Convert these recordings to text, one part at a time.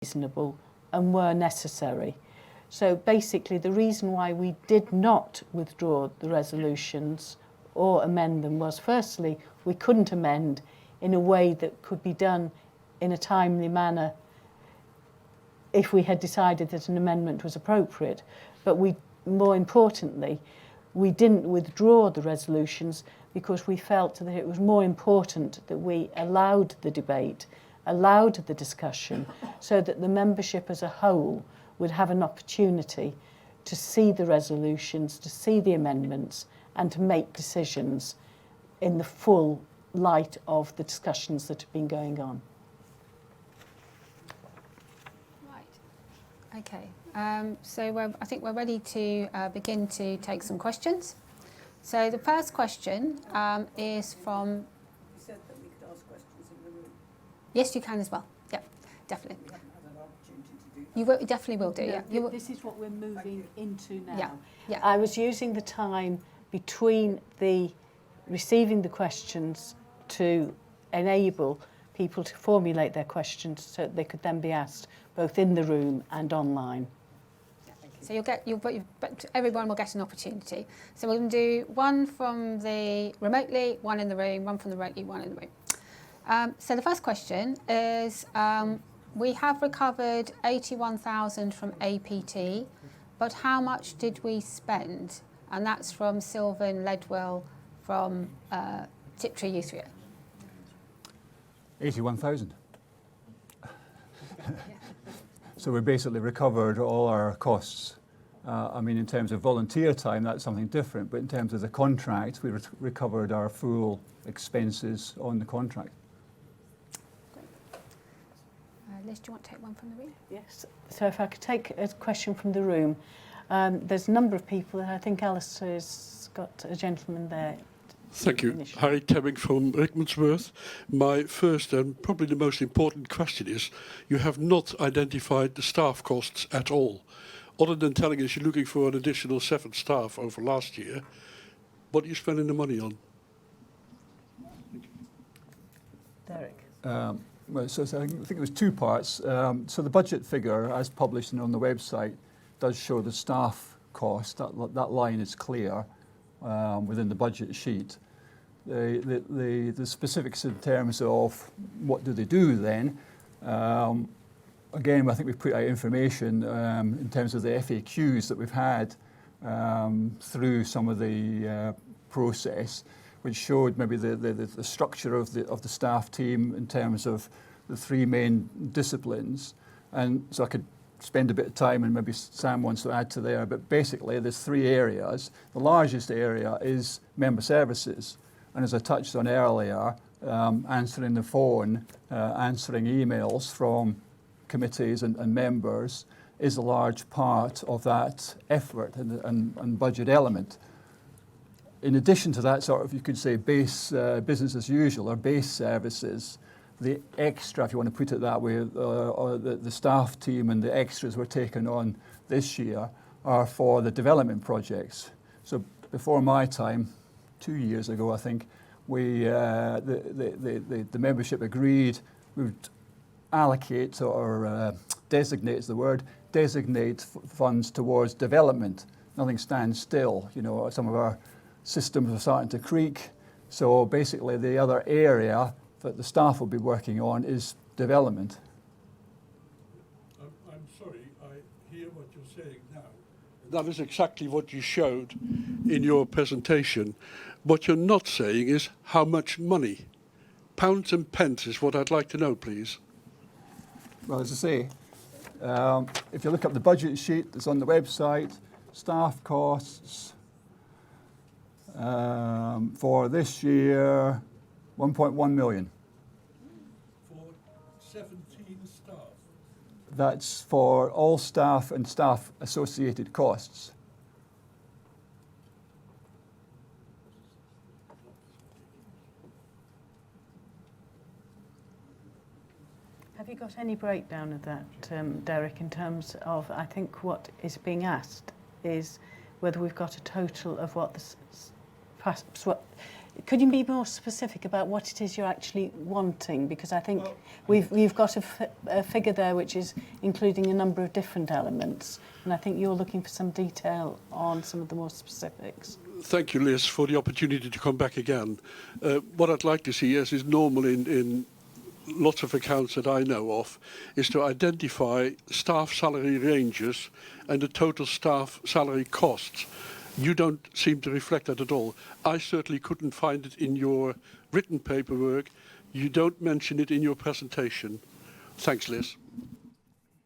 reasonable and were necessary. So basically the reason why we did not withdraw the resolutions or amend them was, firstly, we couldn't amend in a way that could be done in a timely manner if we had decided that an amendment was appropriate. But more importantly, we didn't withdraw the resolutions because we felt that it was more important that we allowed the debate, allowed the discussion, so that the membership as a whole would have an opportunity to see the resolutions, to see the amendments, and to make decisions in the full light of the discussions that have been going on. Right. Okay. So I think we're ready to begin to take some questions. So the first question is from... You said that we could ask questions in the room. Yes, you can as well. Yeah, definitely. We haven't had an opportunity to do that. You definitely will do, yeah. This is what we're moving into now. Yeah, yeah. I was using the time between the receiving the questions to enable people to formulate their questions so that they could then be asked both in the room and online. So everyone will get an opportunity. So we're going to do one from the remotely, one in the room, one from the remotely, one in the room. So the first question is, we have recovered 81,000 from APT, but how much did we spend? And that's from Sylvan Ledwell from Tiptree u3a. 81,000. So we basically recovered all our costs. I mean, in terms of volunteer time, that's something different, but in terms of the contract, we recovered our full expenses on the contract. Liz, do you want to take one from the room? Yes. So if I could take a question from the room. There's a number of people. I think Alistair's got a gentleman there. Thank you. Harry Temming from Rickmansworth. My first and probably the most important question is, you have not identified the staff costs at all. Other than telling us you're looking for an additional 7 staff over last year, what are you spending the money on? Derek. Well, so I think it was 2 parts. So the budget figure, as published and on the website, does show the staff cost. That line is clear within the budget sheet. The specifics in terms of what do they do then, again, I think we've put out information in terms of the FAQs that we've had through some of the process, which showed maybe the structure of the staff team in terms of the 3 main disciplines. And so I could spend a bit of time, and maybe Sam wants to add to there, but basically there's 3 areas. The largest area is member services. And as I touched on earlier, answering the phone, answering emails from committees and members is a large part of that effort and budget element. In addition to that, sort of, you could say base business as usual or base services, the extra, if you want to put it that way, or the staff team and the extras we're taking on this year are for the development projects. So before my time, 2 years ago, I think, we the membership agreed we would allocate or designate is the word, designate funds towards development. Nothing stands still. You know, some of our systems are starting to creak. So basically the other area that the staff will be working on is development. I'm sorry, I hear what you're saying now. That is exactly what you showed in your presentation. What you're not saying is how much money. Pounds and pence is what I'd like to know, please. Well, as I say, if you look up the budget sheet that's on the website, staff costs for this year, 1.1 million. For 17 staff? That's for all staff and staff associated costs. Have you got any breakdown of that, Derek, in terms of, I think what is being asked is whether we've got a total of what the could you be more specific about what it is you're actually wanting? Because I think we've got a figure there which is including a number of different elements, and I think you're looking for some detail on some of the more specifics. Thank you, Liz, for the opportunity to come back again. What I'd like to see, as is normal in lots of accounts that I know of, is to identify staff salary ranges and the total staff salary costs. You don't seem to reflect that at all. I certainly couldn't find it in your written paperwork. You don't mention it in your presentation. Thanks, Liz.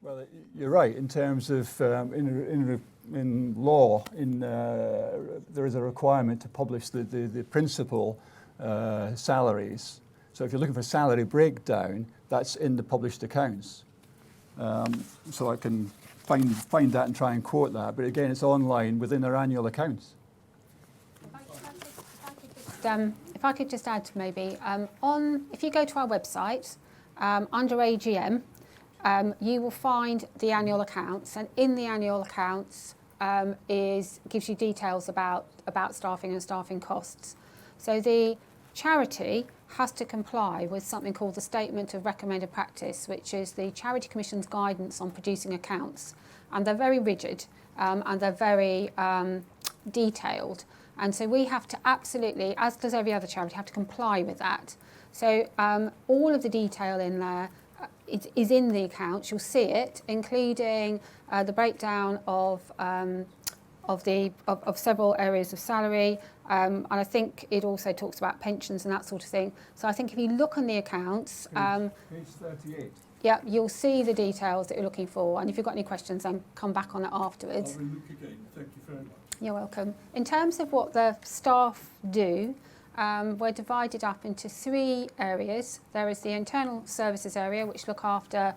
Well, you're right. In terms of in law, there is a requirement to publish the principal salaries. So if you're looking for salary breakdown, that's in the published accounts. So I can find that and try and quote that. But again, it's online within our annual accounts. If I could just add maybe, if you go to our website, under AGM, you will find the annual accounts, and in the annual accounts gives you details about staffing and staffing costs. So the charity has to comply with something called the Statement of Recommended Practice, which is the Charity Commission's guidance on producing accounts. And they're very rigid and they're very detailed. And so we have to absolutely, as does every other charity, have to comply with that. So all of the detail in there is in the accounts. You'll see it, including the breakdown of several areas of salary, and I think it also talks about pensions and that sort of thing. So I think if you look on the accounts, Page 38. yeah, you'll see the details that you're looking for. And if you've got any questions, then come back on it afterwards. I will look again. Thank you very much. You're welcome. In terms of what the staff do, we're divided up into 3 areas. There is the internal services area, which look after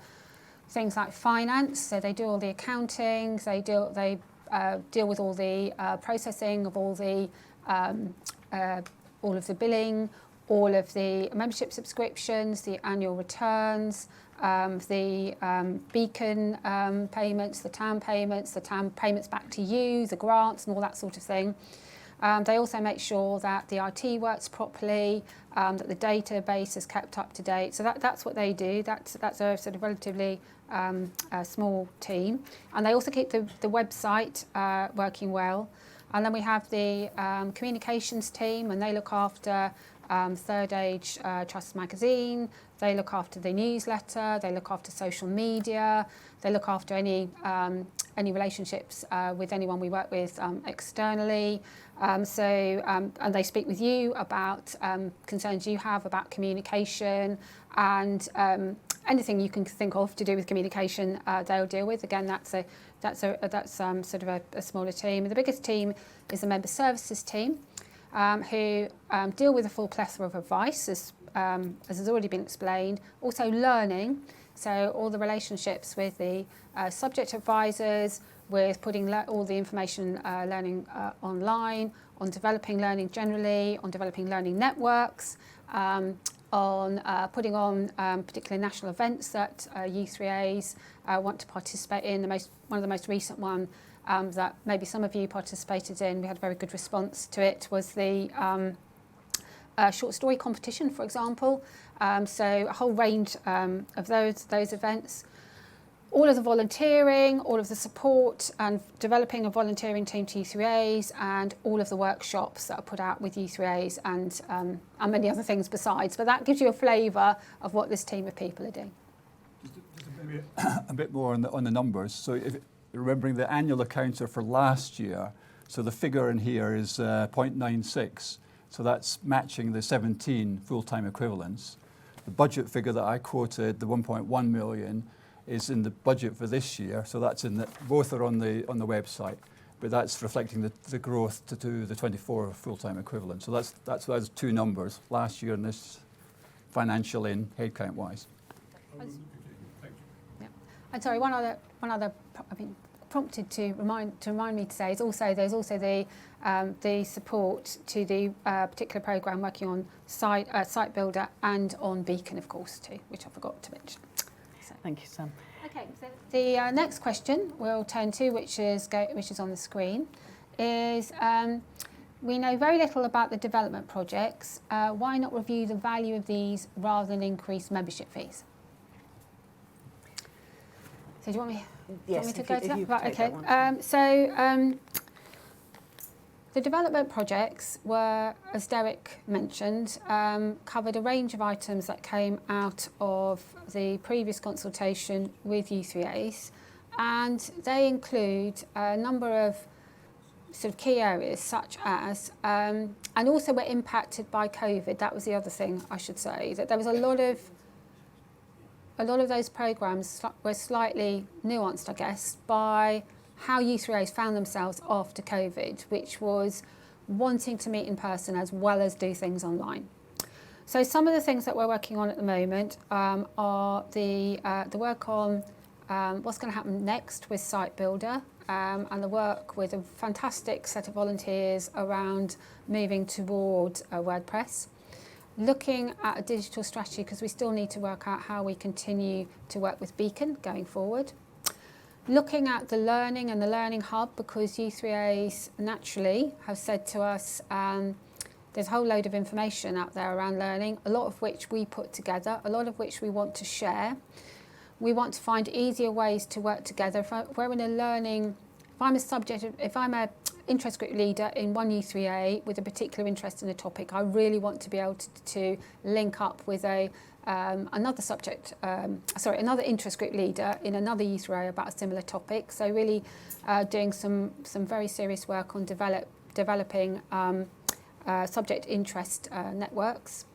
things like finance. So they do all the accounting. They deal with all the processing of all of the billing, all of the membership subscriptions, the annual returns, the beacon payments, the TAM payments back to you, the grants and all that sort of thing. They also make sure that the IT works properly, that the database is kept up to date. So that's what they do. That's a sort of relatively small team. And they also keep the website working well. And then we have the communications team, and they look after Third Age Trust magazine. They look after the newsletter. They look after social media. They look after any relationships with anyone we work with externally. And they speak with you about concerns you have about communication, and anything you can think of to do with communication, they'll deal with. Again, that's sort of a smaller team. And the biggest team is the member services team, who deal with a full plethora of advice, as has already been explained. Also learning, so all the relationships with the subject advisors, with putting all the information learning online, on developing learning generally, on developing learning networks, on putting on particular national events that u3as want to participate in. One of the most recent one that maybe some of you participated in, we had a very good response to it, was the short story competition, for example. So a whole range of those events. All of the volunteering, all of the support and developing a volunteering team to u3as, and all of the workshops that are put out with u3as, and many other things besides. But that gives you a flavour of what this team of people are doing. Just maybe a bit more on the numbers. So remembering the annual accounts are for last year, so the figure in here is 0.96. So that's matching the 17 full-time equivalents. The budget figure that I quoted, the 1.1 million, is in the budget for this year. So that's both are on the website, but that's reflecting the growth to the 24 full-time equivalent. So that's 2 numbers, last year and this financial in headcount wise. Yeah. And sorry, one other prompted to remind me to say is there's also the support to the particular programme working on Site Builder and on Beacon, of course, too, which I forgot to mention. So. Thank you, Sam. Okay, so the next question we'll turn to, which is on the screen, is we know very little about the development projects. Why not review the value of these rather than increase membership fees? So do you want me, Yes, to if go you- to if that? you Right, take okay. that one. The development projects were, as Derek mentioned, covered a range of items that came out of the previous consultation with u3as, and they include a number of sort of key areas such as, and also were impacted by COVID. That was the other thing I should say, that there was a lot of those programmes were slightly nuanced, I guess, by how u3as found themselves after COVID, which was wanting to meet in person as well as do things online. So some of the things that we're working on at the moment are the work on what's going to happen next with Site Builder, and the work with a fantastic set of volunteers around moving towards WordPress. Looking at a digital strategy, because we still need to work out how we continue to work with Beacon going forward. Looking at the learning and the learning hub, because u3as naturally have said to us there's a whole load of information out there around learning, a lot of which we put together, a lot of which we want to share. We want to find easier ways to work together. If we're in a learning, if I'm a interest group leader in one u3a with a particular interest in a topic, I really want to be able to link up with another interest group leader in another u3a about a similar topic. So really doing some very serious work on developing subject interest networks.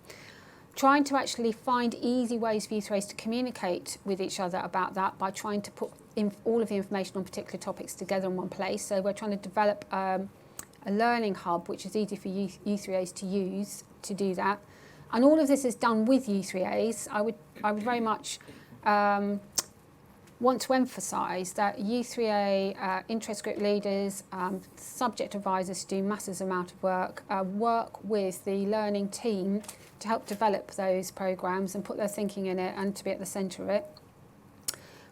Trying to actually find easy ways for u3as to communicate with each other about that by trying to put all of the information on particular topics together in one place. So we're trying to develop a learning hub which is easy for u3as to use to do that. And all of this is done with u3as. I would very much want to emphasise that u3a interest group leaders, subject advisors do massive amount of work with the learning team to help develop those programmes and put their thinking in it and to be at the centre of it.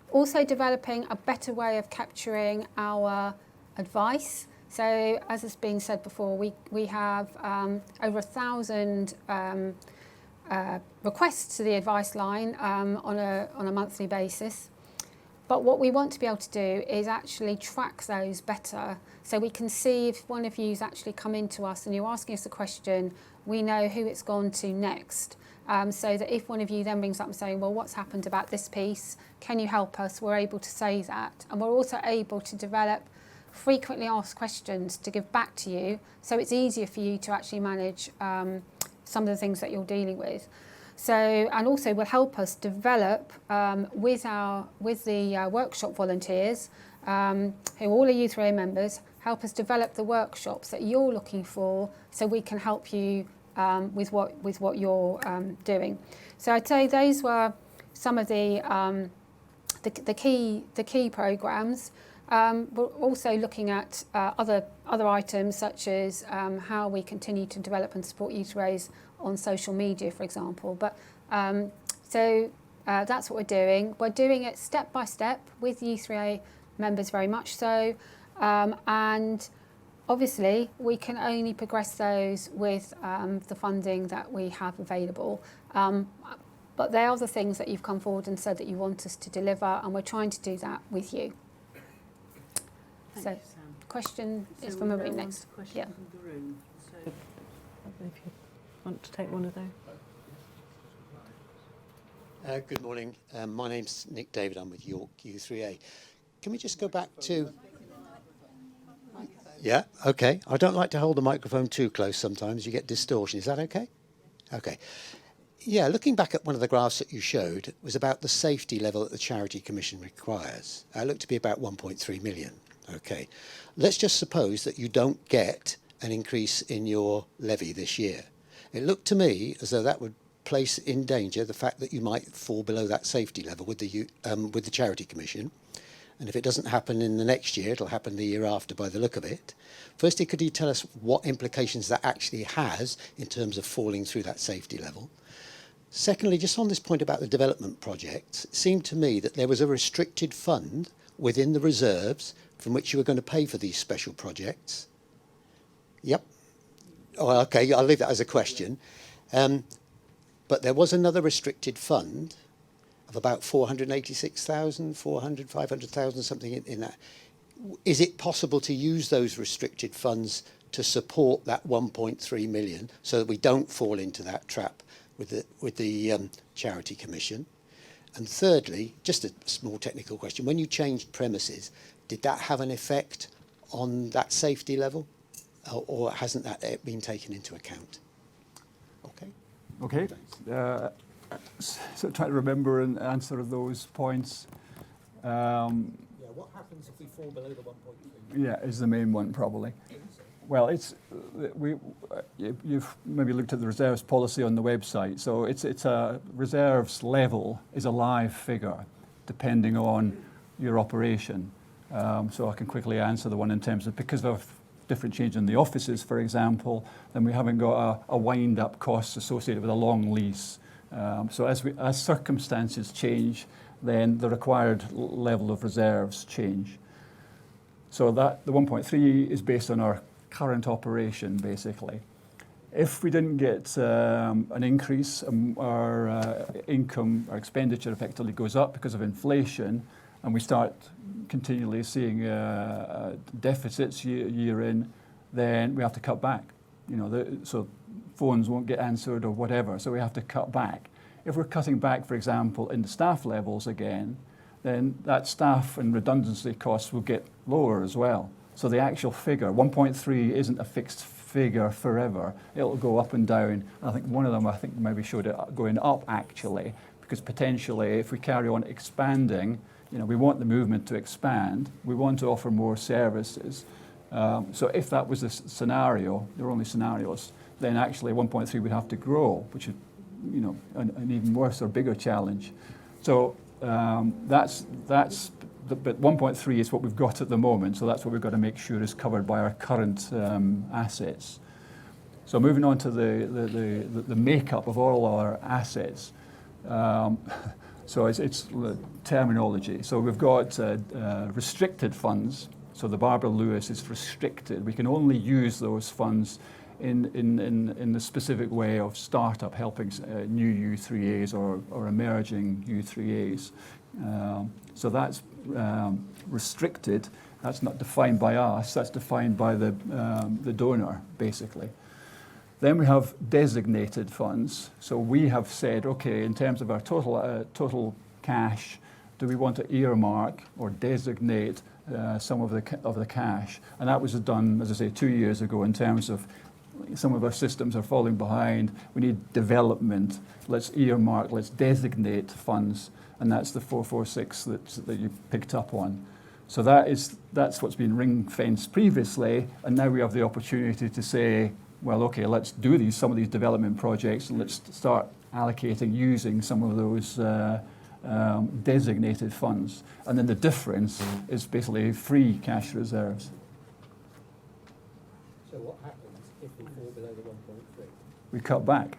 Also developing a better way of capturing our advice. So as has been said before, we have over 1,000 requests to the advice line on a monthly basis. But what we want to be able to do is actually track those better, so we can see if one of you's actually come into us and you're asking us a question, we know who it's gone to next. So that if one of you then brings up and saying, well, what's happened about this piece? Can you help us? We're able to say that. And we're also able to develop frequently asked questions to give back to you, so it's easier for you to actually manage some of the things that you're dealing with. So, and also will help us develop with the workshop volunteers, who all are u3a members, help us develop the workshops that you're looking for, so we can help you with what you're doing. So I'd say those were some of the key programmes. We're also looking at other items such as how we continue to develop and support u3as on social media, for example. But that's what we're doing. We're doing it step by step with u3a members, very much so. And obviously, we can only progress those with the funding that we have available. But they are the things that you've come forward and said that you want us to deliver, and we're trying to do that with you. Thank So, you, Sam. question is So from a we'll room go on next. to questions Yeah. from the room. So if you want to take one of those. Good morning. My name's Nick David. I'm with York u3a. Can we just go back to... Yeah, okay. I don't like to hold the microphone too close sometimes. You get distortion. Is that okay? Okay. Yeah, looking back at one of the graphs that you showed was about the safety level that the Charity Commission requires. It looked to be about 1.3 million. Okay. Let's just suppose that you don't get an increase in your levy this year. It looked to me as though that would place in danger the fact that you might fall below that safety level with the Charity Commission. And if it doesn't happen in the next year, it'll happen the year after by the look of it. Firstly, could you tell us what implications that actually has in terms of falling through that safety level? Secondly, just on this point about the development projects, it seemed to me that there was a restricted fund within the reserves from which you were going to pay for these special projects. Yep. Oh, okay, I'll leave that as a question. But there was another restricted fund of about 486,000, 500,000, something in that. Is it possible to use those restricted funds to support that 1.3 million so that we don't fall into that trap with the Charity Commission? And thirdly, just a small technical question, when you changed premises, did that have an effect on that safety level, or hasn't that been taken into account? Okay. Okay. So try to remember and answer those points. What happens if we fall below the 1.3? Yeah, is the main one probably. Well, you've maybe looked at the reserves policy on the website. So it's a reserves level is a live figure, depending on your operation. So I can quickly answer the one in terms of because of different change in the offices, for example, then we haven't got a wind-up cost associated with a long lease. So as circumstances change, then the required level of reserves change. So that the 1.3 is based on our current operation, basically. If we didn't get an increase, our income, our expenditure effectively goes up because of inflation, and we start continually seeing deficits year in, then we have to cut back. So phones won't get answered or whatever, so we have to cut back. If we're cutting back, for example, in the staff levels again, then that staff and redundancy costs will get lower as well. So the actual figure, 1.3 isn't a fixed figure forever. It'll go up and down. I think one of them, maybe showed it going up actually, because potentially if we carry on expanding, we want the movement to expand. We want to offer more services. So if that was the scenario, there are only scenarios, then actually 1.3 would have to grow, which is, an even worse or bigger challenge. So but 1.3 is what we've got at the moment. So that's what we've got to make sure is covered by our current assets. So moving on to the makeup of all our assets. So it's terminology. So we've got restricted funds. So the Barbara Lewis is restricted. We can only use those funds in the specific way of startup, helping new u3as or emerging u3as. So that's restricted. That's not defined by us. That's defined by the donor, basically. Then we have designated funds. So we have said, okay, in terms of our total cash, do we want to earmark or designate some of the cash? And that was done, as I say, 2 years ago in terms of some of our systems are falling behind. We need development. Let's earmark, let's designate funds. And that's the 446 that you picked up on. So that's what's been ring-fenced previously. And now we have the opportunity to say, well, okay, let's do some of these development projects and let's start allocating, using some of those designated funds. And then the difference is basically free cash reserves. So what happens if we fall below the 1.3? We cut back.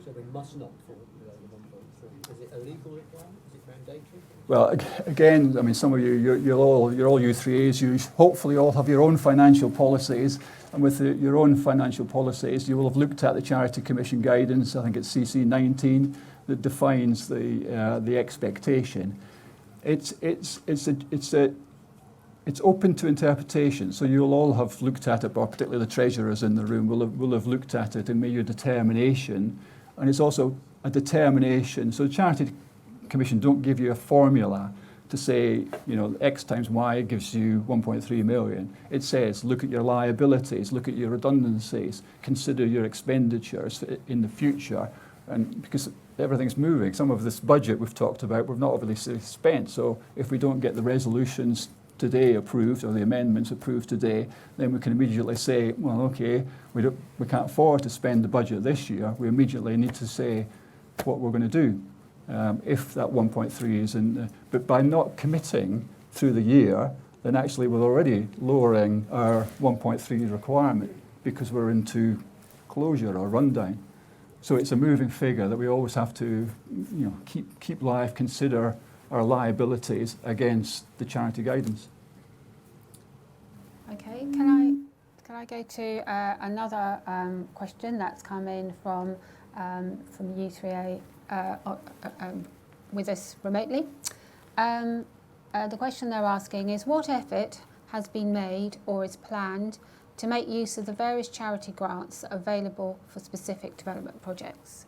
So we must not fall below the 1.3. Is it a legal requirement? Is it mandatory? Well, again, I mean, some of you're all u3as. You hopefully all have your own financial policies, and with your own financial policies, you will have looked at the Charity Commission guidance. I think it's CC 19 that defines the expectation. It's open to interpretation. So you'll all have looked at it, or particularly the treasurers in the room will have looked at it and made a determination. And it's also a determination. So the Charity Commission don't give you a formula to say, X times Y gives you 1.3 million. It says, look at your liabilities, look at your redundancies, consider your expenditures in the future. And because everything's moving, some of this budget we've talked about, we've not obviously spent. So if we don't get the resolutions today approved or the amendments approved today, then we can immediately say, well, okay, we can't afford to spend the budget this year. We immediately need to say what we're going to do. If that 1.3 is in, but by not committing through the year, then actually we're already lowering our 1.3 requirement because we're into closure or rundown. So it's a moving figure that we always have to, keep live, consider our liabilities against the charity guidance. Okay, can Can I go to another question that's come in from u3a with us remotely? The question they're asking is, what effort has been made or is planned to make use of the various charity grants that are available for specific development projects?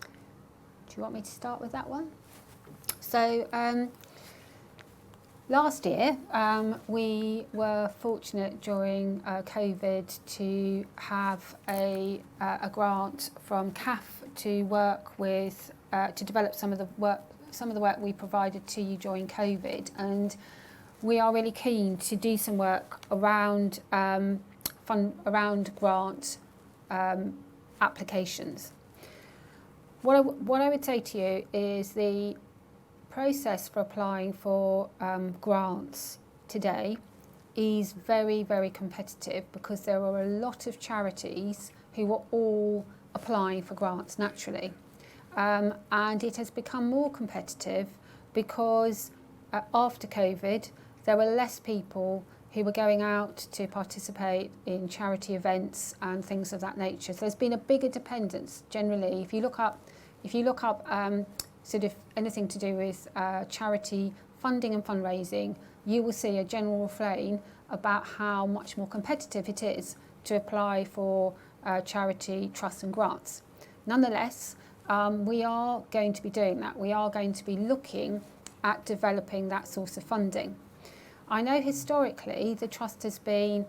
Do you want me to start with that one? So last year we were fortunate during COVID to have a grant from CAF to work with to develop some of the work we provided to you during COVID, and we are really keen to do some work around around grant applications. What I would say to you is the process for applying for grants today is very, very competitive, because there are a lot of charities who are all applying for grants naturally. And it has become more competitive because after COVID, there were less people who were going out to participate in charity events and things of that nature. So there's been a bigger dependence generally. If you look up sort of anything to do with charity funding and fundraising, you will see a general refrain about how much more competitive it is to apply for charity trusts and grants. Nonetheless, we are going to be doing that. We are going to be looking at developing that source of funding. I know historically the Trust has been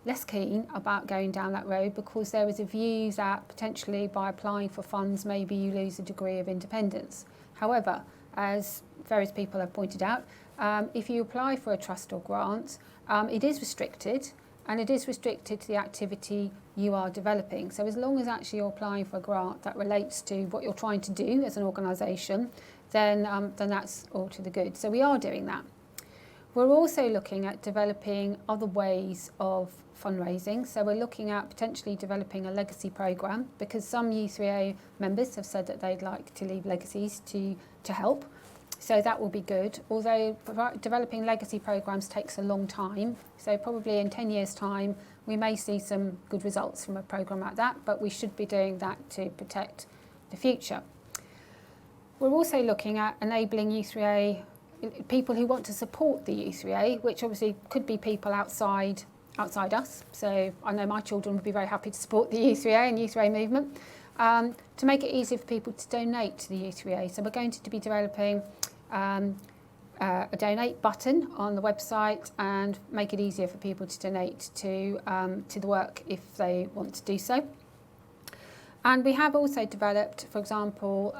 less keen about going down that road, because there is a view that potentially by applying for funds maybe you lose a degree of independence. However, as various people have pointed out, if you apply for a trust or grant, it is restricted, and it is restricted to the activity you are developing. So as long as actually you're applying for a grant that relates to what you're trying to do as an organisation, then that's all to the good. So we are doing that. We're also looking at developing other ways of fundraising. So we're looking at potentially developing a legacy programme, because some u3a members have said that they'd like to leave legacies to help. So that will be good, although developing legacy programmes takes a long time. So probably in 10 years' time, we may see some good results from a programme like that, but we should be doing that to protect the future. We're also looking at enabling u3a, people who want to support the u3a, which obviously could be people outside us. So I know my children would be very happy to support the u3a and u3a movement, to make it easier for people to donate to the u3a. So we're going to be developing a donate button on the website and make it easier for people to donate to the work if they want to do so. And we have also developed, for example,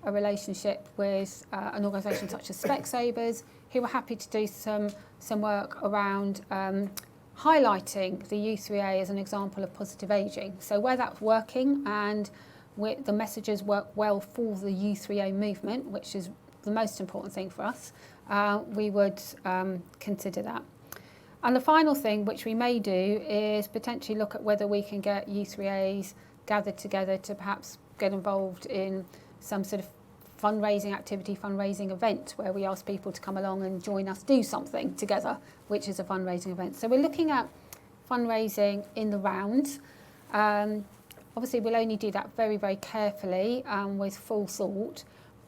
a relationship with an organisation such as Specsavers, who are happy to do some work around highlighting the u3a as an example of positive ageing. So where that's working and the messages work well for the u3a movement, which is the most important thing for us, we would consider that. And the final thing which we may do is potentially look at whether we can get u3as gathered together to perhaps get involved in some sort of fundraising event where we ask people to come along and join us do something together, which is a fundraising event. So we're looking at fundraising in the round. Obviously we'll only do that very, very carefully with full thought,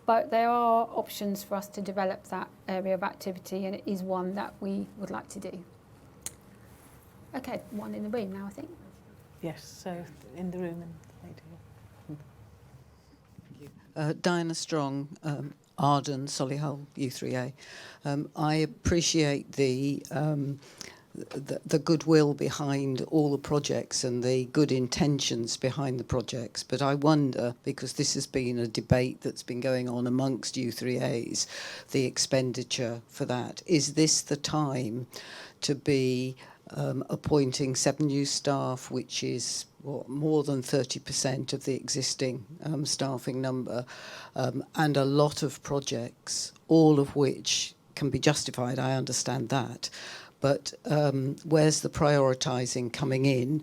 but there are options for us to develop that area of activity, and it is one that we would like to do. Okay, one in the room now, I think. Yes, so in the room and later. Diana Strong, Arden, Solihull, u3a. I appreciate the goodwill behind all the projects and the good intentions behind the projects, but I wonder, because this has been a debate that's been going on amongst u3as, the expenditure for that. Is this the time to be appointing 7 new staff, which is more than 30% of the existing staffing number, and a lot of projects, all of which can be justified, I understand that, but where's the prioritising coming in,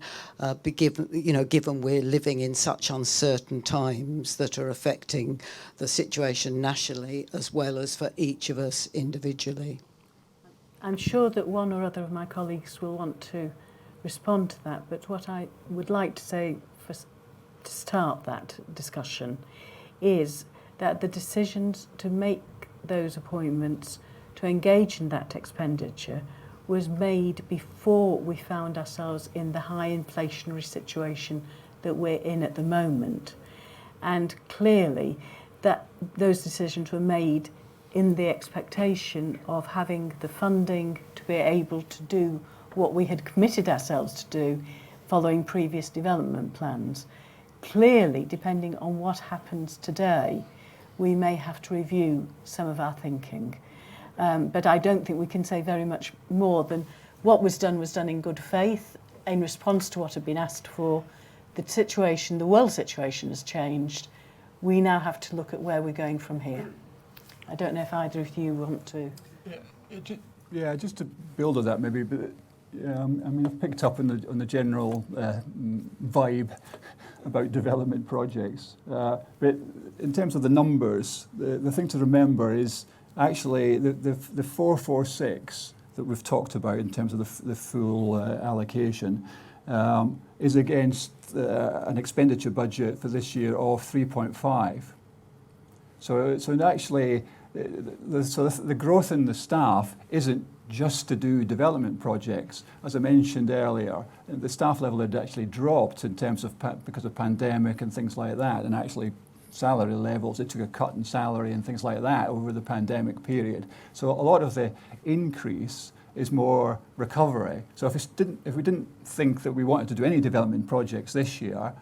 given we're living in such uncertain times that are affecting the situation nationally as well as for each of us individually? I'm sure that one or other of my colleagues will want to respond to that. But what I would like to say to start that discussion is that the decisions to make those appointments, to engage in that expenditure, was made before we found ourselves in the high inflationary situation that we're in at the moment. And clearly that those decisions were made in the expectation of having the funding to be able to do what we had committed ourselves to do following previous development plans. Clearly, depending on what happens today, we may have to review some of our thinking. But I don't think we can say very much more than what was done in good faith in response to what had been asked for. The situation, the world situation has changed. We now have to look at where we're going from here. I don't know if either of you want to. Yeah, just to build on that maybe, but I mean, I've picked up on the general vibe about development projects. But in terms of the numbers, the thing to remember is actually the 446 that we've talked about in terms of the full allocation is against an expenditure budget for this year of 3.5. So actually, the growth in the staff isn't just to do development projects. As I mentioned earlier, the staff level had actually dropped in terms of because of pandemic and things like that, and actually salary levels, they took a cut in salary and things like that over the pandemic period. So a lot of the increase is more recovery. So if we didn't think that we wanted to do any development projects this year,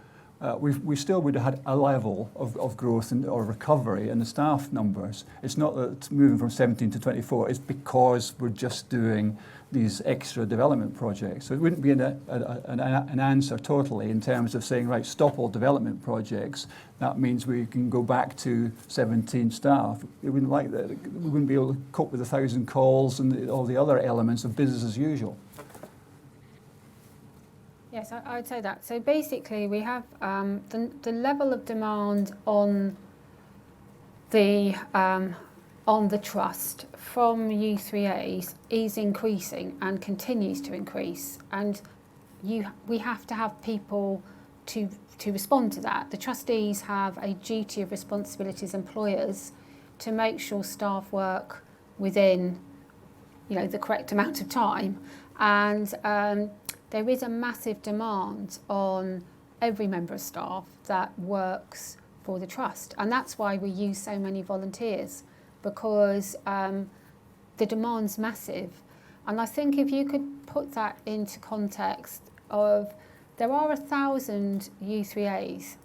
we still would have had a level of growth or recovery in the staff numbers. It's not that it's moving from 17 to 24, it's because we're just doing these extra development projects. So it wouldn't be an answer totally in terms of saying, right, stop all development projects. That means we can go back to 17 staff. It wouldn't like that. We wouldn't be able to cope with 1,000 calls and all the other elements of business as usual. Yes, I would say that. So basically we have the level of demand on the trust from u3as is increasing and continues to increase, and we have to have people to respond to that. The trustees have a duty of responsibility as employers to make sure staff work within, the correct amount of time, and there is a massive demand on every member of staff that works for the trust, and that's why we use so many volunteers, because the demand's massive. And I think if you could put that into context of, there are 1,000 u3as,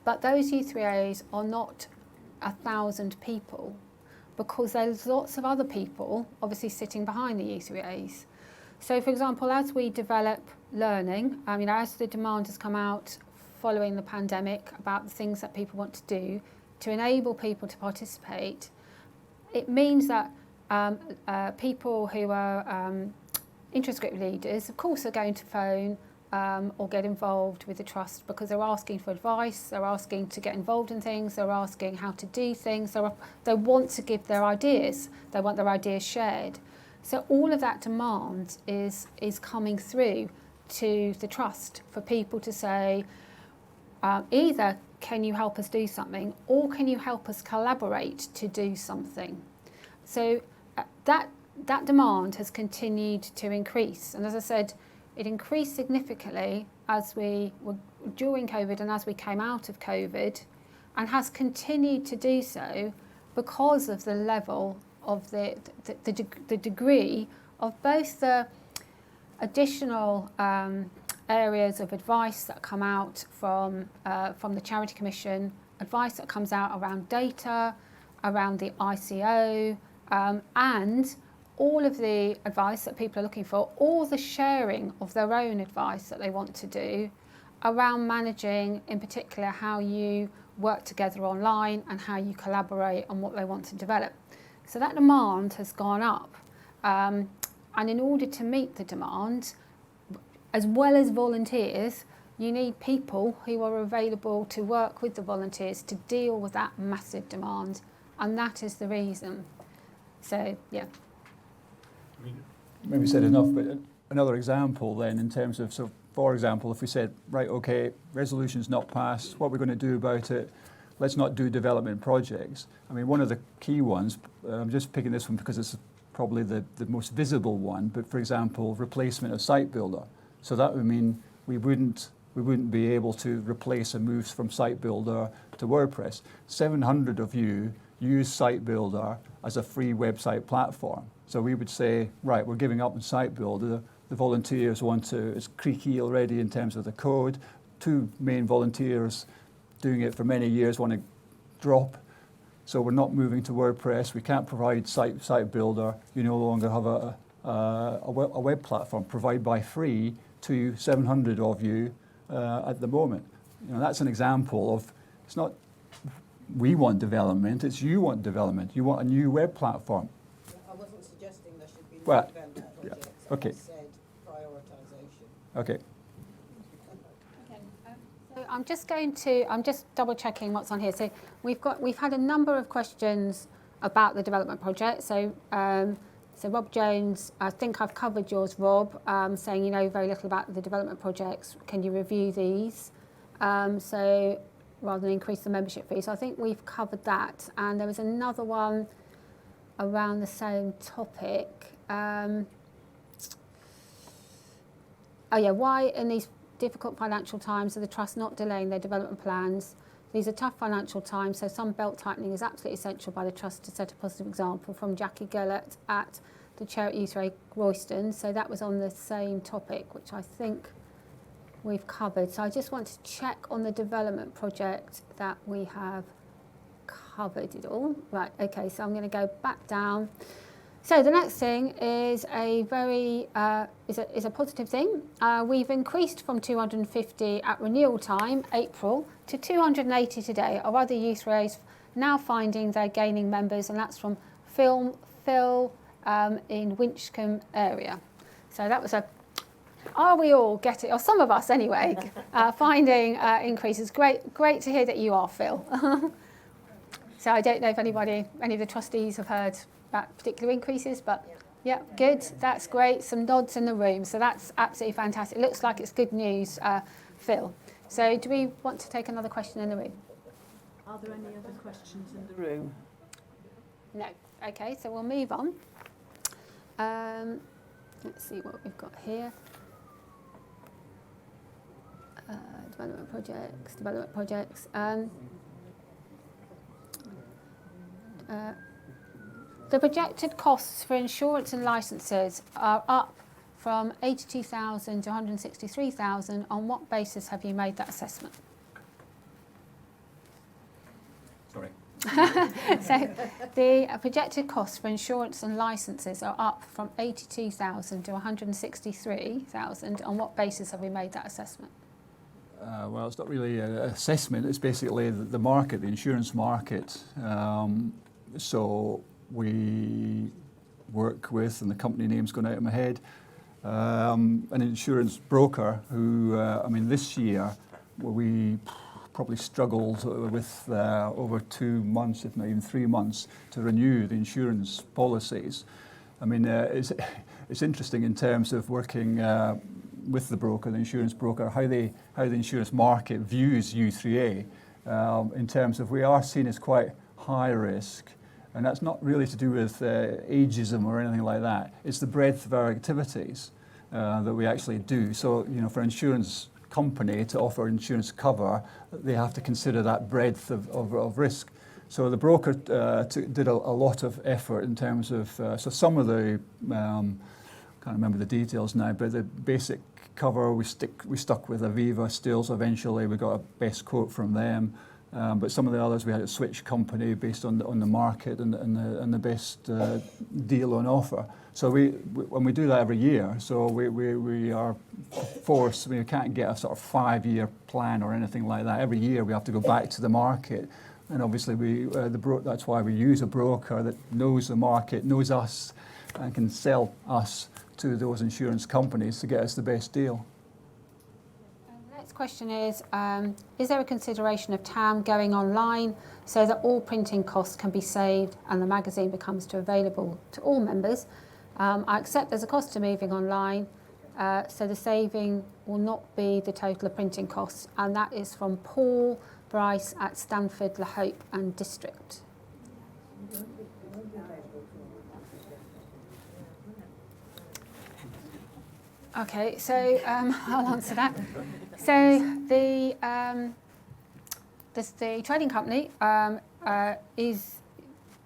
but those u3as are not 1,000 people, because there's lots of other people obviously sitting behind the u3as. So, for example, as we develop learning, as the demand has come out following the pandemic about the things that people want to do to enable people to participate, it means that people who are interest group leaders, of course, are going to phone or get involved with the trust because they're asking for advice, they're asking to get involved in things, they're asking how to do things, they want to give their ideas, they want their ideas shared. So all of that demand is coming through to the trust for people to say, either can you help us do something, or can you help us collaborate to do something? So that demand has continued to increase. And as I said, it increased significantly as we were during COVID and as we came out of COVID, and has continued to do so because of the level of the degree of both the additional areas of advice that come out from the Charity Commission, advice that comes out around data, around the ICO, and all of the advice that people are looking for, all the sharing of their own advice that they want to do around managing, in particular, how you work together online and how you collaborate on what they want to develop. So that demand has gone up, and in order to meet the demand, as well as volunteers, you need people who are available to work with the volunteers to deal with that massive demand, and that is the reason. So, yeah. Maybe said enough, but another example then in terms of, so for example, if we said, right, okay, resolution's not passed, what we're going to do about it, let's not do development projects. I mean, one of the key ones, I'm just picking this one because it's probably the most visible one, but for example, replacement of site builder. So that would mean we wouldn't be able to replace and move from site builder to WordPress. 700 of you use site builder as a free website platform. So we would say, right, we're giving up on site builder. The volunteers want to, it's creaky already in terms of the code. 2 main volunteers doing it for many years want to drop. So we're not moving to WordPress. We can't provide site builder. You no longer have a web platform. Provide by free to 700 of you at the moment. You know, that's an example of, it's not we want development, it's you want development. You want a new web platform. I wasn't suggesting there should be Well, development yeah, projects. okay. I said prioritisation. Okay. So I'm just double checking what's on here. So we've had a number of questions about the development project. So so Rob Jones, I think I've covered yours, Rob, saying you know very little about the development projects. Can you review these? So rather than increase the membership fee. So I think we've covered that. And there was another one around the same topic. Oh yeah, why in these difficult financial times are the Trust not delaying their development plans? These are tough financial times, so some belt tightening is absolutely essential by the Trust to set a positive example, from Jackie Gellert at the chair at u3a Royston. So that was on the same topic, which I think we've covered. So I just want to check on the development project that we have covered it all. Right, okay, so I'm going to go back down. So the next thing is a very is a positive thing. We've increased from 250 at renewal time, April, to 280 today. Our other u3as now finding they're gaining members, and that's from Phil in Winchcombe area. So that was a, are we all getting, or some of us anyway, finding increases. Great to hear that you are, Phil. So I don't know if any of the trustees have heard about particular increases, but yeah, good, that's great. Some nods in the room, so that's absolutely fantastic. It looks like it's good news, Phil. So do we want to take another question in the room? Are there any other questions in the room? No. Okay, so we'll move on. Let's see what we've got here. Development projects. The projected costs for insurance and licences are up from 82,000 to 163,000. On what basis have you made that assessment? Sorry. So the projected costs for insurance and licences are up from 82,000 to 163,000. On what basis have we made that assessment? Well, it's not really an assessment. It's basically the market, the insurance market. So we work with, and the company name's gone out of my head, an insurance broker who, I mean, this year we probably struggled with over 2 months, if not even 3 months, to renew the insurance policies. I mean, it's interesting in terms of working with the broker, the insurance broker, how the insurance market views u3a in terms of, we are seen as quite high risk. And that's not really to do with ageism or anything like that. It's the breadth of our activities that we actually do. So, you know, for an insurance company to offer insurance cover, they have to consider that breadth of risk. So the broker did a lot of effort in terms of, so some of the, can't remember the details now, but the basic cover we stuck with Aviva still, so eventually we got a best quote from them. But some of the others we had to switch company based on the market and the best deal on offer. So when we do that every year, so we are forced. We can't get a sort of 5-year plan or anything like that. Every year we have to go back to the market, and obviously that's why we use a broker that knows the market, knows us, and can sell us to those insurance companies to get us the best deal. Question is there a consideration of TAM going online so that all printing costs can be saved and the magazine becomes available to all members? I accept there's a cost to moving online, So the saving will not be the total of printing costs, and that is from Paul Bryce at Stanford, La Hope and District. Okay, so I'll answer that. So the trading company is.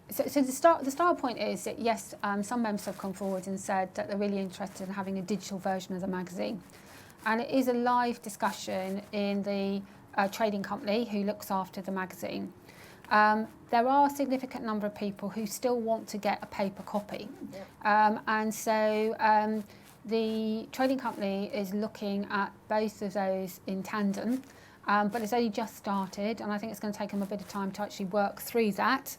So the start point is that yes, some members have come forward and said that they're really interested in having a digital version of the magazine, and it is a live discussion in the trading company who looks after the magazine. There are a significant number of people who still want to get a paper copy, and so the trading company is looking at both of those in tandem, but it's only just started, and I think it's going to take them a bit of time to actually work through that.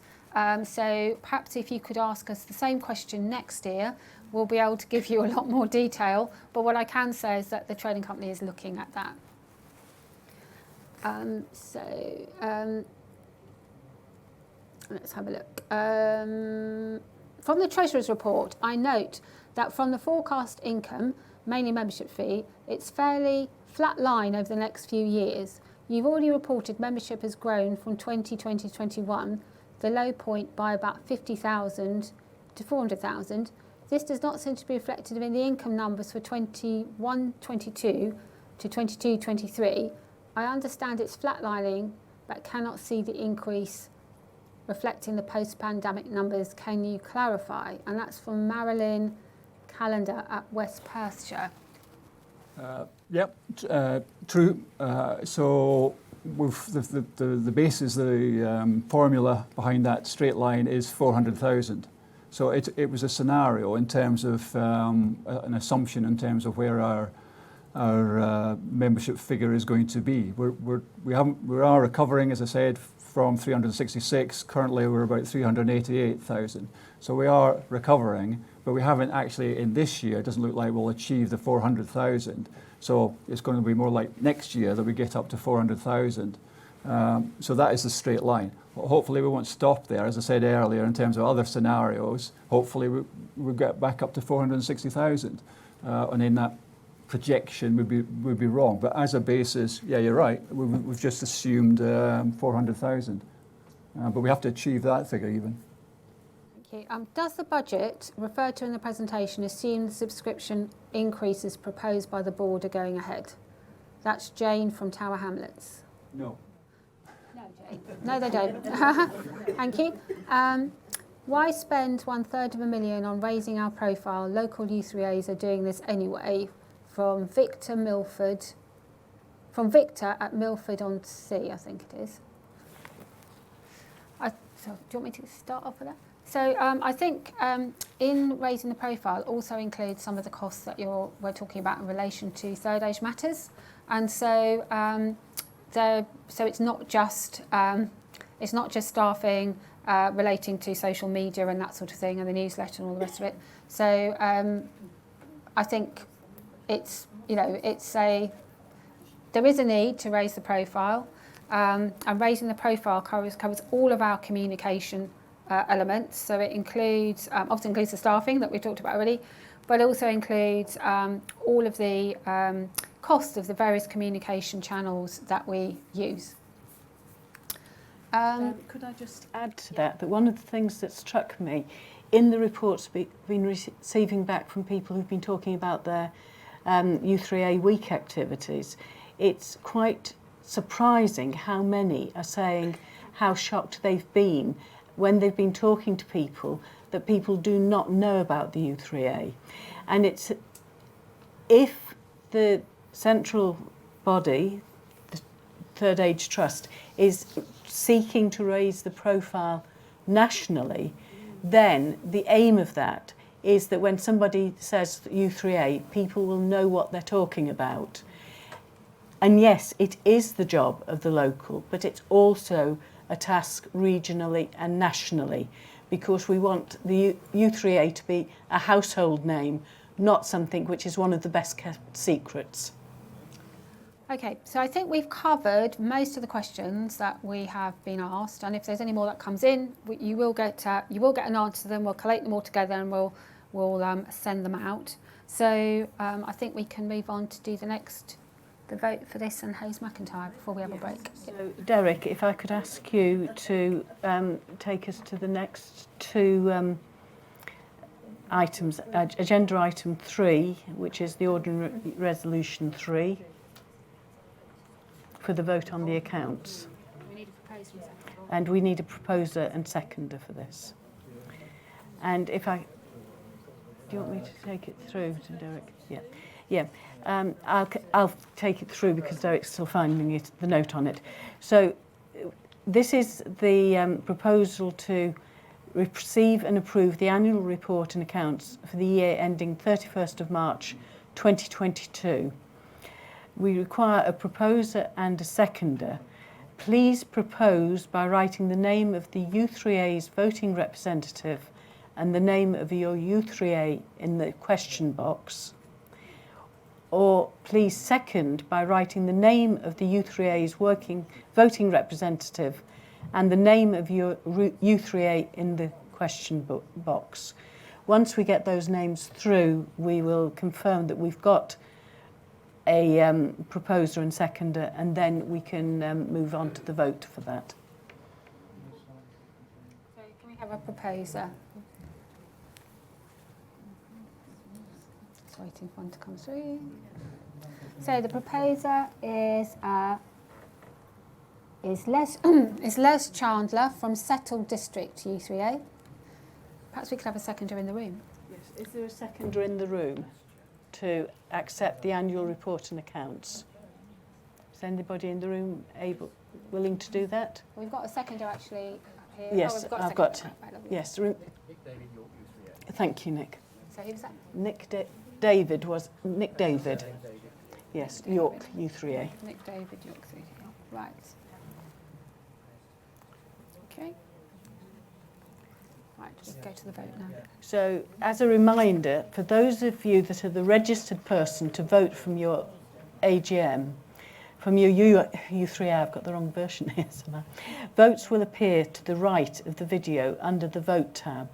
So perhaps if you could ask us the same question next year, we'll be able to give you a lot more detail. But what I can say is that the trading company is looking at that. Let's have a look. From the Treasurer's report, I note that from the forecast income, mainly membership fee, it's fairly flat line over the next few years. You've already reported membership has grown from 2020 to 21, the low point by about 50,000 to 400,000. This does not seem to be reflected in the income numbers for 21-22 to 22-23. I understand it's flatlining, but cannot see the increase reflecting the post-pandemic numbers. Can you clarify? And that's from Marilyn Callender at West Perthshire. Yep, true. So the basis, the formula behind that straight line is 400,000. So it was a scenario in terms of an assumption in terms of where our membership figure is going to be. We are recovering, as I said, from 366. Currently, we're about 388,000. So we are recovering, but we haven't actually in this year. It doesn't look like we'll achieve the 400,000. So it's going to be more like next year that we get up to 400,000. So that is the straight line. Hopefully we won't stop there. As I said earlier, in terms of other scenarios, hopefully we'll get back up to 460,000. And then that projection would be wrong. But as a basis, yeah, you're right. We've just assumed 400,000. But we have to achieve that figure even. Thank you. Does the budget referred to in the presentation assume the subscription increases proposed by the board are going ahead? That's Jane from Tower Hamlets. No. No, Jane. No, they don't. Thank you. Why spend £250,000 on raising our profile? Local u3as are doing this anyway. From Victor at Milford on Sea, I think it is. So do you want me to start off with that? So I think in raising the profile also includes some of the costs that we're talking about in relation to third age matters, and so so it's not just staffing relating to social media and that sort of thing, and the newsletter and all the rest of it. So I think there is a need to raise the profile, and raising the profile covers all of our communication elements. So it includes, often includes the staffing that we talked about already, but it also includes all of the costs of the various communication channels that we use. Could I just add to that one of the things that struck me in the reports we've been receiving back from people who've been talking about their u3a week activities, it's quite surprising how many are saying how shocked they've been when they've been talking to people that people do not know about the u3a. And it's if the central body, the Third Age Trust, is seeking to raise the profile nationally, then the aim of that is that when somebody says u3a, people will know what they're talking about. And yes, it is the job of the local, but it's also a task regionally and nationally, because we want the u3a to be a household name, not something which is one of the best kept secrets. Okay, so I think we've covered most of the questions that we have been asked, and if there's any more that comes in, you will get an answer to them. We'll collate them all together and we'll we'll send them out. So I think we can move on to do the vote for this and Hayes McIntyre before we have a break. So, Derek, if I could ask you to take us to the next two items. Agenda item 3, which is the ordinary resolution 3, for the vote on the accounts. And we need a proposer and seconder for this. And do you want me to take it through to Derek? Yeah. I'll take it through because Derek's still finding the note on it. So this is the proposal to receive and approve the annual report and accounts for the year ending 31st of March 2022. We require a proposer and a seconder. Please propose by writing the name of the u3a's voting representative and the name of your u3a in the question box. Or please second by writing the name of the u3a's voting representative and the name of your u3a in the question box. Once we get those names through, we will confirm that we've got a proposer and seconder, and then we can move on to the vote for that. So can we have a proposer? Just waiting for one to come through. So the proposer is Les Chandler from Settle District u3a. Perhaps we could have a seconder in the room. Yes. Is there a seconder in the room to accept the annual report and accounts? Is anybody in the room willing to do that? We've got a seconder actually up here. Yes, we've got a I've seconder. got. Right, lovely. Yes. Thank you, Nick. So who's that? David. Yes, York u3a. Nick David, York 3. Right. Okay. Right, let's go to the vote now. So, as a reminder, for those of you that are the registered person to vote from your AGM, from your u3a, I've got the wrong version here somehow, votes will appear to the right of the video under the Vote tab.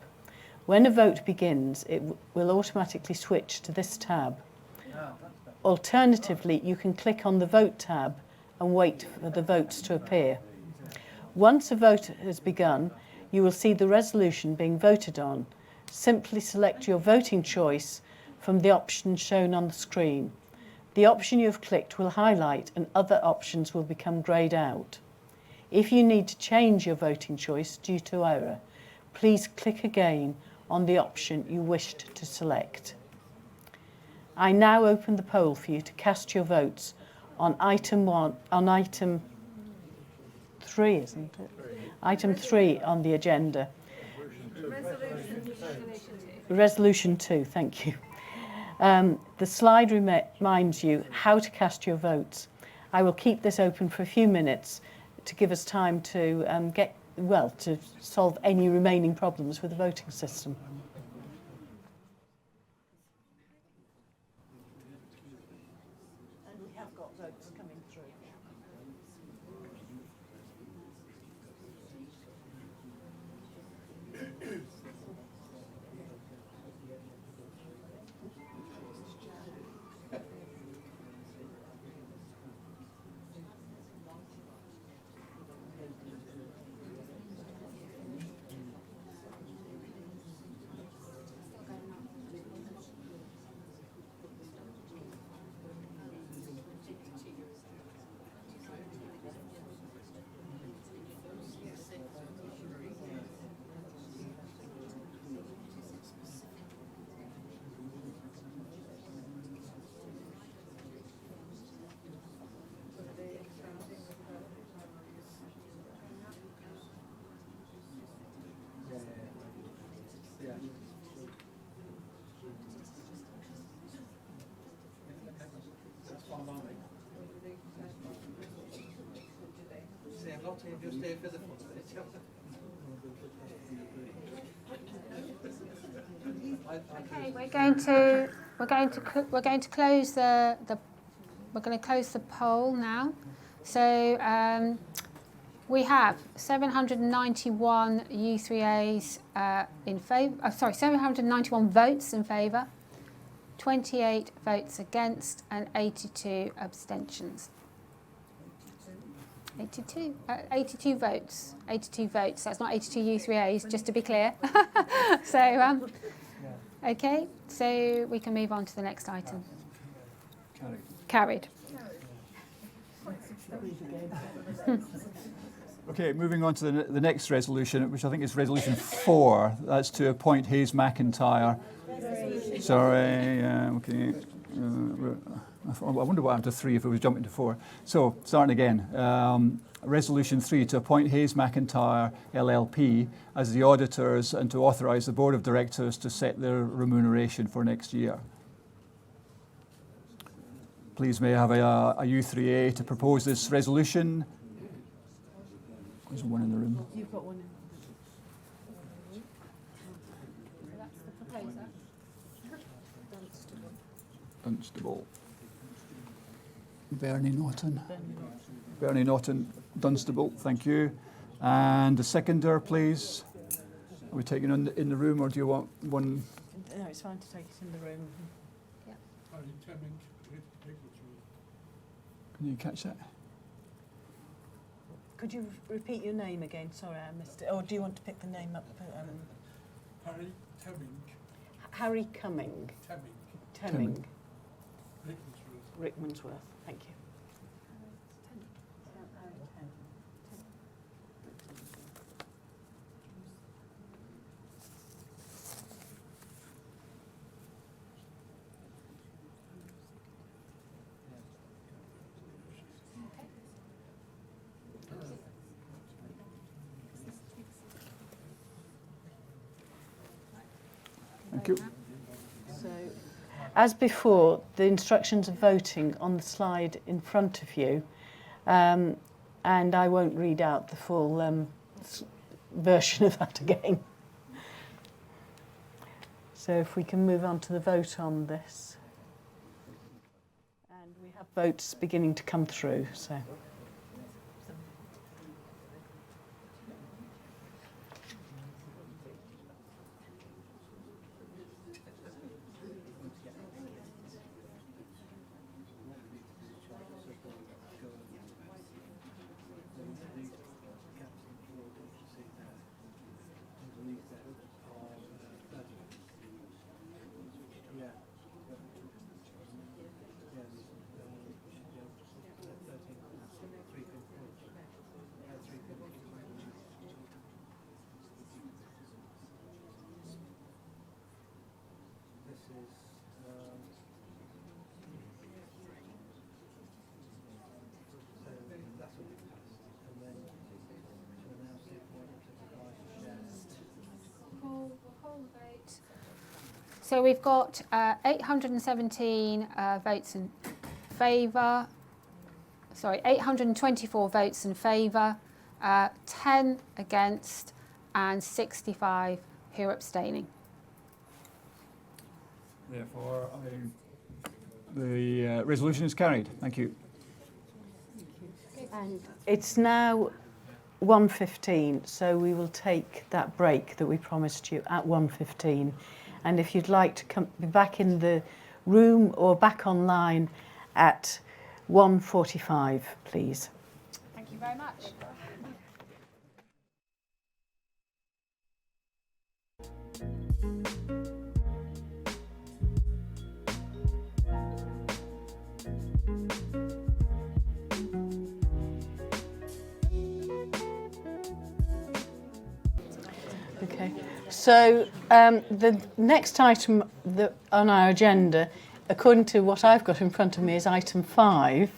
When a vote begins, it will automatically switch to this tab. Alternatively, you can click on the Vote tab and wait for the votes to appear. Once a vote has begun, you will see the resolution being voted on. Simply select your voting choice from the options shown on the screen. The option you have clicked will highlight and other options will become greyed out. If you need to change your voting choice due to error, please click again on the option you wished to select. I now open the poll for you to cast your votes on item 3, isn't it? Item 3 on the agenda. Resolution 2, thank you. The slide reminds you how to cast your votes. I will keep this open for a few minutes to give us time to to solve any remaining problems with the voting system. And we have got votes coming through. Okay, we're going to close the poll now. So We have 791 U3As in favour, 791 votes in favour, 28 votes against and 82 abstentions. 82 votes. 82 votes. That's not 82 U3As, just to be clear. So, okay, so we can move on to the next item. Carried. Okay, moving on to the next resolution, which I think is resolution 4. That's to appoint Hayes McIntyre. Sorry, okay. I wonder what happened to 3 if it was jumping to 4. So, starting again. Resolution 3 to appoint Hayes McIntyre LLP as the auditors and to authorise the Board of Directors to set their remuneration for next year. Please may I have a u3a to propose this resolution. There's one in the room. You've got one in. So that's the proposer. Dunstable. Bernie Norton. Bernie Norton, Dunstable, thank you. And the seconder, please. Are we taking on in the room, or do you want one? No, it's fine to take it in the room. Can you catch that? Could you repeat your name again? Sorry, I missed it. Or do you want to pick the name up? Harry Temming. Harry Cumming. Temming. Rickmansworth. Thank you. Thank you. So, as before, the instructions of voting on the slide in front of you, and I won't read out the full version of that again. So if we can move on to the vote on this. And we have votes beginning to come through, so. So we've got 817 votes in favour, 824 votes in favour, 10 against and 65 who are abstaining. Therefore, the resolution is carried. Thank you. And it's now 1:15, so we will take that break that we promised you at 1:15. And if you'd like to be back in the room or back online at 1:45, please. Thank you very much. Okay, so the next item on our agenda, according to what I've got in front of me, is item 5,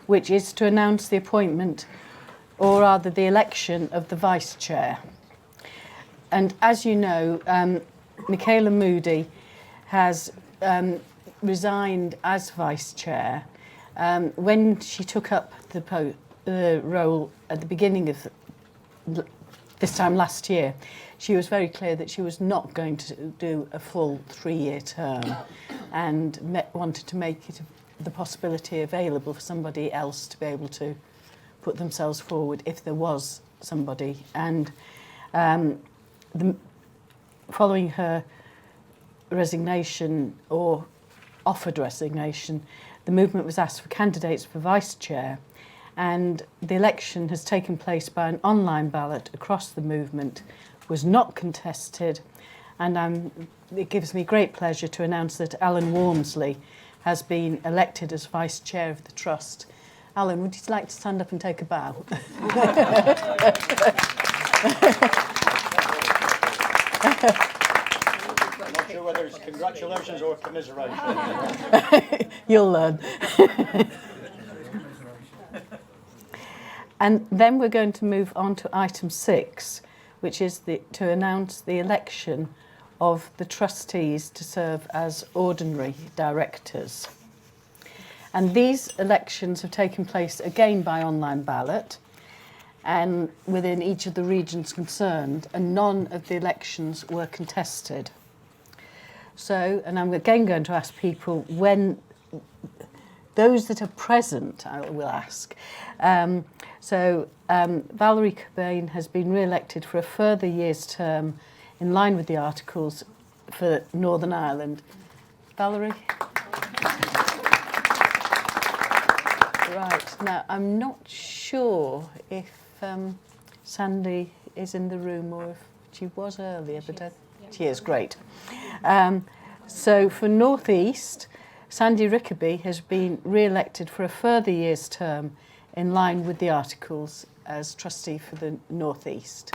which is to announce the appointment, or rather the election of the Vice Chair. And as you know, Michaela Moody has resigned as Vice Chair. When she took up the role at the beginning of this time last year, she was very clear that she was not going to do a full 3-year term and wanted to make it the possibility available for somebody else to be able to put themselves forward if there was somebody. And following her resignation or offered resignation, the movement was asked for candidates for vice chair, and the election has taken place by an online ballot across the movement, was not contested, and it gives me great pleasure to announce that Alan Walmsley has been elected as vice chair of the trust. Alan, would you like to stand up and take a bow? I'm not sure whether it's congratulations or commiseration. You'll learn. And then we're going to move on to item 6, which is to announce the election of the trustees to serve as ordinary directors. And these elections have taken place again by online ballot and within each of the regions concerned, and none of the elections were contested. So, and I'm again going to ask people, when those that are present, I will ask. Valerie Cobain has been re-elected for a further year's term in line with the articles for Northern Ireland. Valerie? Right, now I'm not sure if Sandy is in the room or if she was earlier, but she is, great. So for North East, Sandy Rickaby has been re-elected for a further year's term in line with the articles as trustee for the North East.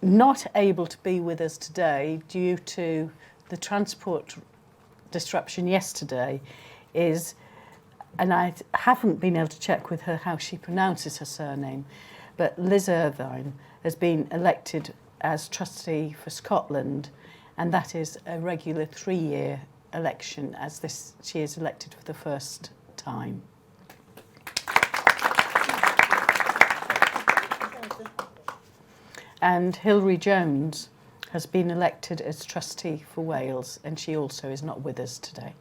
Not able to be with us today due to the transport disruption yesterday is, and I haven't been able to check with her how she pronounces her surname, but Liz Irvine has been elected as trustee for Scotland, and that is a regular 3-year election, as she is elected for the first time. And Hilary Jones has been elected as trustee for Wales, and she also is not with us today.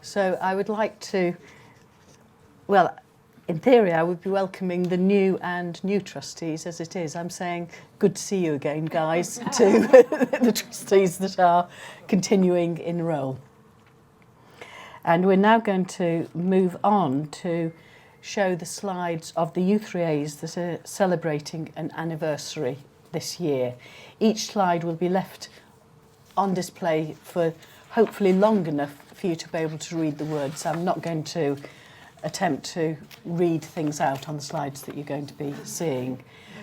So I would like to, well, in theory, I would be welcoming the new trustees as it is. I'm saying, good to see you again, guys, to the trustees that are continuing in role. And we're now going to move on to show the slides of the u3as that are celebrating an anniversary this year. Each slide will be left on display for hopefully long enough for you to be able to read the words. I'm not going to attempt to read things out on the slides that you're going to be seeing.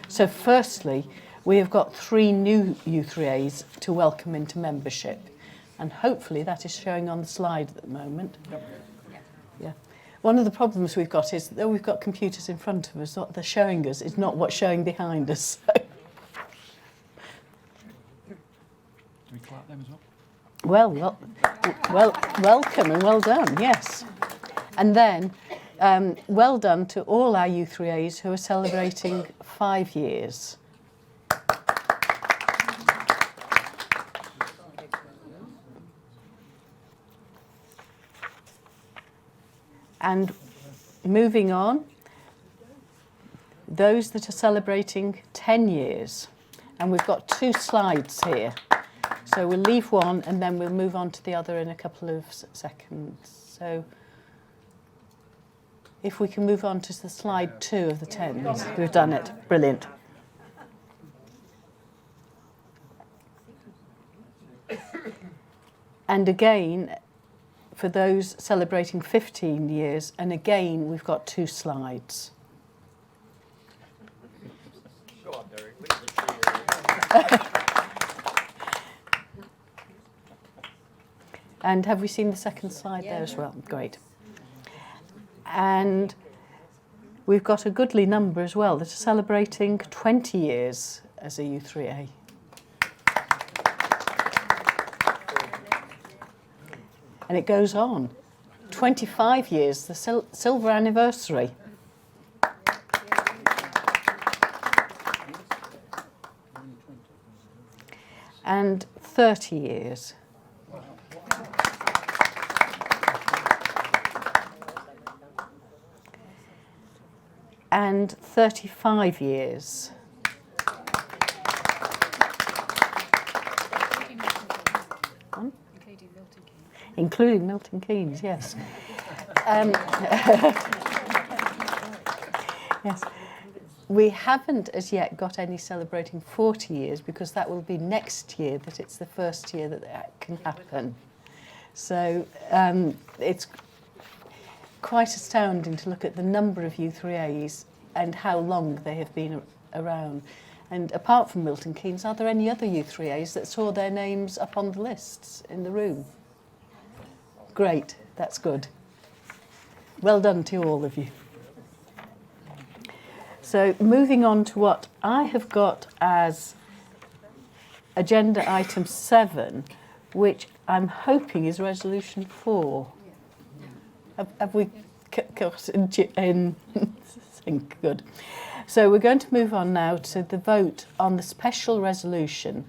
So firstly, we have got 3 new u3as to welcome into membership, and hopefully that is showing on the slide at the moment. Yeah. One of the problems we've got is that we've got computers in front of us, what they're showing us is not what's showing behind us. Do we clap them as well? Welcome and well done, yes. And then, well done to all our u3as who are celebrating 5 years. And moving on, those that are celebrating 10 years. And we've got 2 slides here. So we'll leave one and then we'll move on to the other in a couple of seconds. So if we can move on to the slide 2 of the 10s. We've done it. Brilliant. And again, for those celebrating 15 years, and again, we've got 2 slides. Go on, Derek. And have we seen the second slide there as well? Great. And we've got a goodly number as well that are celebrating 20 years as a u3a. And it goes on. 25 years, the silver anniversary. And 30 years. and 35 years. Including Milton Keynes, yes. Yes. We haven't as yet got any celebrating 40 years because that will be next year that it's the first year that that can happen. So it's quite astounding to look at the number of u3a's and how long they have been around. And apart from Milton Keynes, are there any other u3a's that saw their names up on the lists in the room? Great, that's good. Well done to all of you. So moving on to what I have got as agenda item 7, which I'm hoping is resolution 4. Have we got in sync? Good. So we're going to move on now to the vote on the special resolution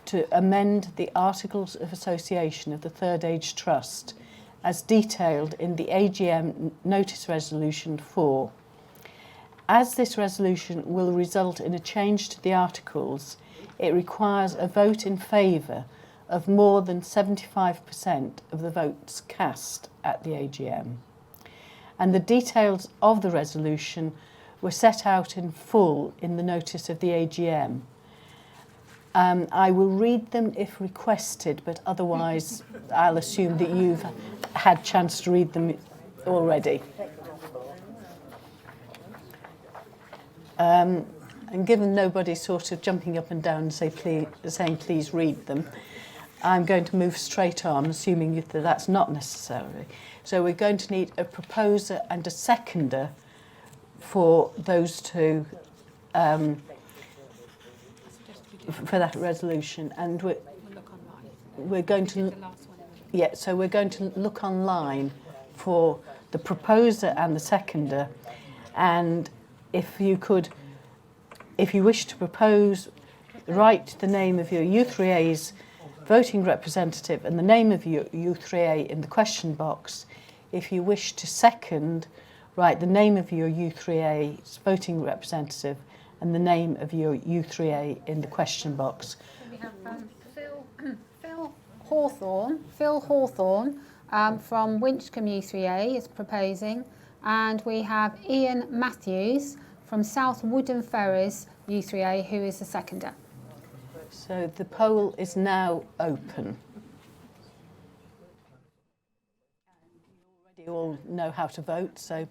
to amend the Articles of Association of the Third Age Trust as detailed in the AGM Notice Resolution 4. As this resolution will result in a change to the articles, it requires a vote in favour of more than 75% of the votes cast at the AGM. And the details of the resolution were set out in full in the notice of the AGM. I will read them if requested, but otherwise I'll assume that you've had chance to read them already. And given nobody's sort of jumping up and down and saying please read them, I'm going to move straight on, assuming that that's not necessary. So we're going to need a proposer and a seconder for those two, for that resolution, and we're going to so we're going to look online for the proposer and the seconder, and if you wish to propose, write the name of your u3a's voting representative and the name of your u3a in the question box. If you wish to second, write the name of your u3a's voting representative and the name of your u3a in the question box. We have Phil Hawthorne from Winchcombe u3a is proposing, and we have Ian Matthews from South Woodham Ferrers u3a who is the seconder. So the poll is now open. You all know how to vote, so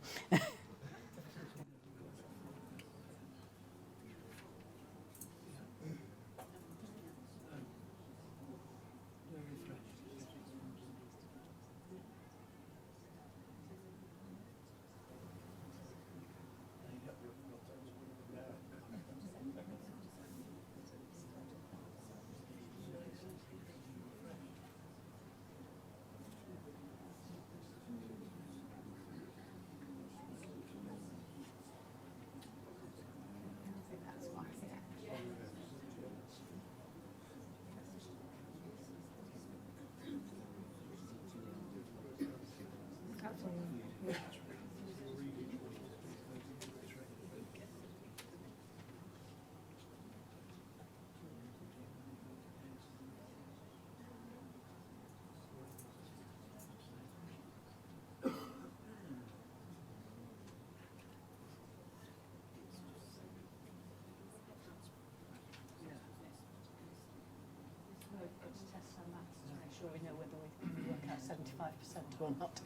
we know whether we can work out 75% or not.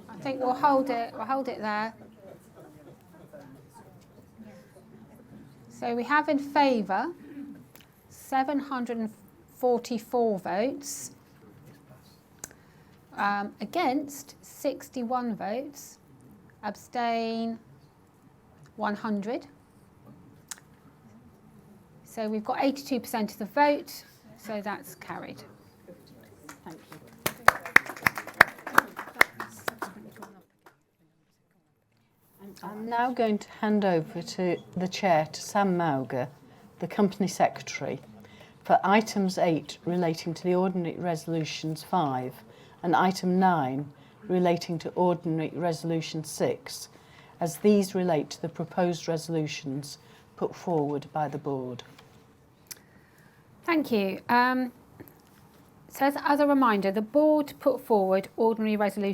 I think we'll hold it there. So we have in favour 744 votes, against 61 votes, abstain 100. So we've got 82% of the vote, so that's carried. Thank you. I'm now going to hand over to the chair, to Sam Mauger, the company secretary, for items 8 relating to the ordinary resolutions 5 and item 9 relating to ordinary resolution 6, as these relate to the proposed resolutions put forward by the board. Thank you. So as a reminder, the board put forward ordinary resolution